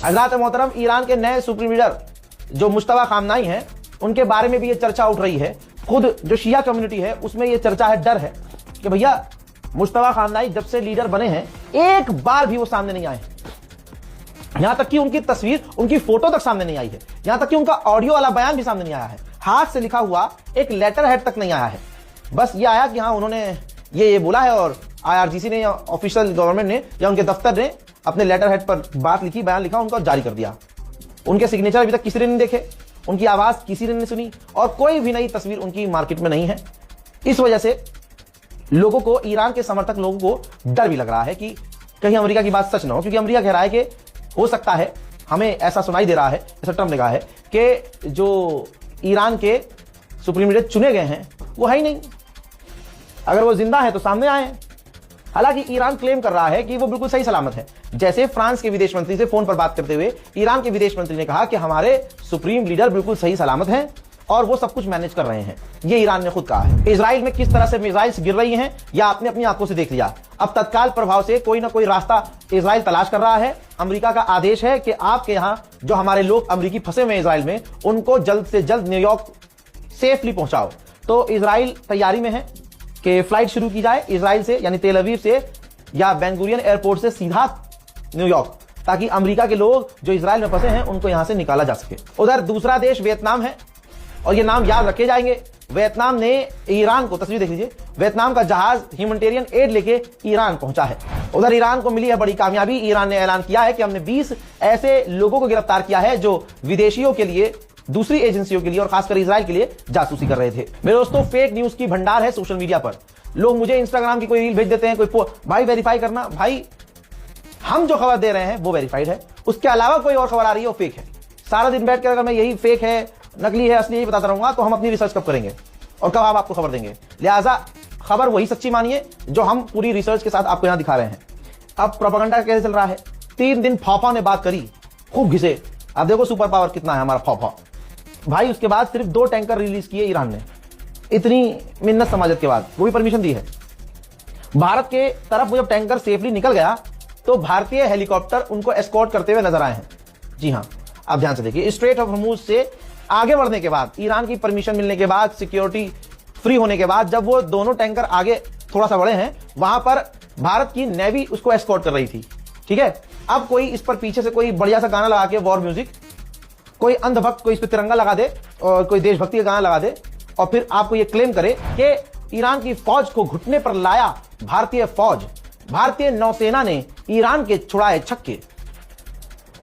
हज़रात मोहतरम, ईरान के नए सुप्रीम लीडर जो मुश्तबा खामनाई हैं, उनके बारे में भी ये चर्चा उठ रही है। खुद जो शिया कम्युनिटी है उसमें ये चर्चा है, डर है कि भैया मुश्तबा खामनाई जब से लीडर बने हैं एक बार भी वो सामने नहीं आए। यहां तक कि उनकी तस्वीर, उनकी फोटो तक सामने नहीं आई है। यहां तक कि उनका ऑडियो वाला बयान भी सामने नहीं आया है। हाथ से लिखा हुआ एक लेटर हेड तक नहीं आया है। बस ये आया कि हाँ उन्होंने ये बोला है और IRGC ने या ऑफिशियल गवर्नमेंट ने या उनके दफ्तर ने अपने लेटर हेड पर बात लिखी, बयान लिखा, उनको जारी कर दिया। उनके सिग्नेचर अभी तक किसी ने नहीं देखे, उनकी आवाज किसी ने नहीं सुनी और कोई भी नई तस्वीर उनकी मार्केट में नहीं है। इस वजह से लोगों को, ईरान के समर्थक लोगों को डर भी लग रहा है कि कहीं अमेरिका की बात सच ना हो, क्योंकि अमेरिका कह रहा है कि हो सकता है, हमें ऐसा सुनाई दे रहा है, ऐसा टर्म लगा है कि जो ईरान के सुप्रीम लीडर चुने गए हैं वो है ही नहीं। अगर वो जिंदा है तो सामने आए। हालांकि ईरान क्लेम कर रहा है कि वो बिल्कुल सही सलामत है। जैसे फ्रांस के विदेश मंत्री से फोन पर बात करते हुए ईरान के विदेश मंत्री ने कहा कि हमारे सुप्रीम लीडर बिल्कुल सही सलामत हैं और वो सब कुछ मैनेज कर रहे हैं। ये ईरान ने खुद कहा है। इजराइल में किस तरह से मिसाइल्स गिर रही हैं या आपने अपनी आंखों से देख लिया। अब तत्काल प्रभाव से कोई ना कोई रास्ता इजराइल तलाश कर रहा है। अमेरिका का आदेश है कि आपके यहां जो हमारे लोग अमेरिकी फंसे हुए इजराइल में, उनको जल्द से जल्द न्यूयॉर्क सेफली पहुंचाओ। तो इजराइल तैयारी में है कि फ्लाइट शुरू की जाए इजराइल से, यानी तेल अवीव से या बेन गुरियन एयरपोर्ट से सीधा न्यूयॉर्क, ताकि अमेरिका के लोग जो इजराइल में फंसे हैं उनको यहां से निकाला जा सके। उधर दूसरा देश वियतनाम है और ये नाम याद रखे जाएंगे। वियतनाम ने ईरान को, तस्वीर देख लीजिए, वियतनाम का जहाज ह्यूमैनिटेरियन एड लेके ईरान पहुंचा है। उधर ईरान को मिली है बड़ी कामयाबी। ईरान ने ऐलान किया है कि हमने 20 ऐसे लोगों को गिरफ्तार किया है जो विदेशियों के लिए, दूसरी एजेंसियों के लिए और खासकर इजराइल के लिए जासूसी कर रहे थे। मेरे दोस्तों, फेक न्यूज की भंडार है सोशल मीडिया पर। लोग मुझे इंस्टाग्राम की कोई रील भेज देते हैं, कोई भाई वेरीफाई करना। भाई, हम जो खबर दे रहे हैं वो वेरीफाइड है, उसके अलावा कोई और खबर आ रही है वो फेक है। सारा दिन बैठकर अगर मैं यही फेक है, नकली है, असली यही बताता रहूंगा तो हम अपनी रिसर्च कब करेंगे और कब हम आपको खबर देंगे। लिहाजा खबर वही सच्ची मानिए जो हम पूरी रिसर्च के साथ आपको यहां दिखा रहे हैं। अब प्रोपेगेंडा कैसे चल रहा है। 3 दिन फौफा ने बात करी, खूब घिसे। अब देखो सुपर पावर कितना है हमारा फौफा। भाई, उसके बाद सिर्फ 2 टैंकर रिलीज किए ईरान ने, इतनी मिन्नत समाजत के बाद, वो भी परमिशन दी है। भारत के तरफ वो जब टैंकर सेफली निकल गया तो भारतीय हेलीकॉप्टर उनको एस्कॉर्ट करते हुए नजर आए हैं। जी हां, आप ध्यान से देखिए। स्ट्रेट ऑफ हॉर्मुज से आगे बढ़ने के बाद, ईरान की परमिशन मिलने के बाद, सिक्योरिटी फ्री होने के बाद, जब वो दोनों टैंकर आगे थोड़ा सा बढ़े हैं, वहां पर भारत की नेवी उसको एस्कॉर्ट कर रही थी। ठीक है, अब कोई इस पर पीछे से कोई बढ़िया सा गाना लगा के, वॉर म्यूजिक, कोई अंधभक्त कोई इस पर तिरंगा लगा दे और कोई देशभक्ति का गाना लगा दे और फिर आपको ये क्लेम करे कि ईरान की फौज को घुटने पर लाया भारतीय फौज, भारतीय नौसेना ने ईरान के छुड़ाए छक्के।